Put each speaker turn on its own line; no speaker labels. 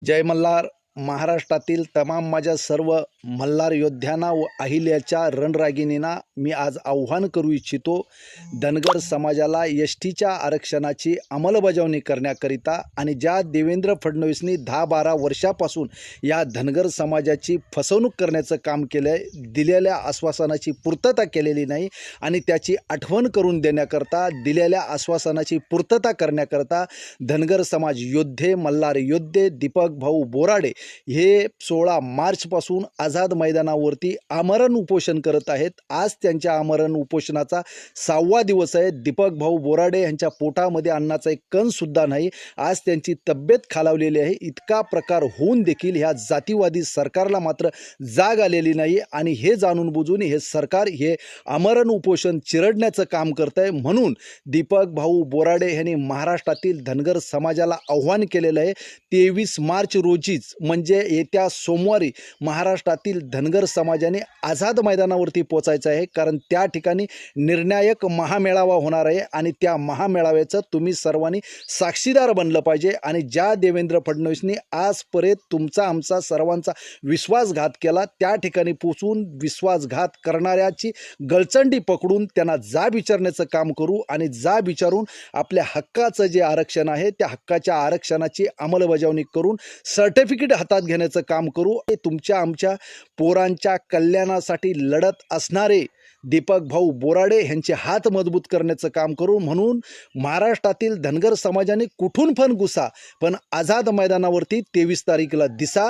जय मल्हार. महाराष्ट्रातील तमाम माझ्या सर्व मल्हार योद्ध्यांना व अहिल्याच्या रणरागिणींना मी आज आव्हान करू इच्छितो. धनगर समाजाला एस टीच्या आरक्षणाची अंमलबजावणी करण्याकरिता आणि ज्या देवेंद्र फडणवीसनी 10-12 वर्षापासून या धनगर समाजाची फसवणूक करण्याचं काम केलं आहे, दिलेल्या आश्वासनाची पूर्तता केलेली नाही आणि त्याची आठवण करून देण्याकरता, दिलेल्या आश्वासनाची पूर्तता करण्याकरता धनगर समाज योद्धे, मल्हार योद्धे दीपक भाऊ बोराडे हे 16 मार्चपासून आझाद मैदानावरती आमरण उपोषण करत आहेत. आज त्यांच्या आमरण उपोषणाचा 6वा दिवस आहे. दीपक भाऊ बोराडे यांच्या पोटामध्ये अन्नाचा एक कणसुद्धा नाही. आज त्यांची तब्येत खालावलेली आहे. इतका प्रकार होऊन देखील ह्या जातीवादी सरकारला मात्र जाग आलेली नाही आणि हे जाणून बुजून हे सरकार हे आमरण उपोषण चिरडण्याचं काम करत आहे. म्हणून दीपक भाऊ बोराडे यांनी महाराष्ट्रातील धनगर समाजाला आव्हान केलेलं आहे. 23 मार्च रोजीच म्हणजे येत्या सोमवारी महाराष्ट्रातील धनगर समाजाने आझाद मैदानावरती पोचायचं आहे, कारण त्या ठिकाणी निर्णायक महामेळावा होणार आहे आणि त्या महामेळाव्याचं तुम्ही सर्वांनी साक्षीदार बनलं पाहिजे. आणि ज्या देवेंद्र फडणवीसनी आजपर्यंत तुमचा आमचा सर्वांचा विश्वासघात केला, त्या ठिकाणी पोचून विश्वासघात करणाऱ्याची गळचंडी पकडून त्यांना जाब विचारण्याचं काम करू आणि जाब विचारून आपल्या हक्काचं जे आरक्षण आहे त्या हक्काच्या आरक्षणाची अंमलबजावणी करून सर्टिफिकेट हातात घेण्याचं काम करू. हे तुमच्या आमच्या पोरांच्या कल्याणासाठी लढत असणारे दीपक भाऊ बोराडे यांचे हात मजबूत करण्याचं काम करू. म्हणून महाराष्ट्रातील धनगर समाजाने कुठून पण घुसा, पण आझाद मैदानावरती 23 तारीखला दिसा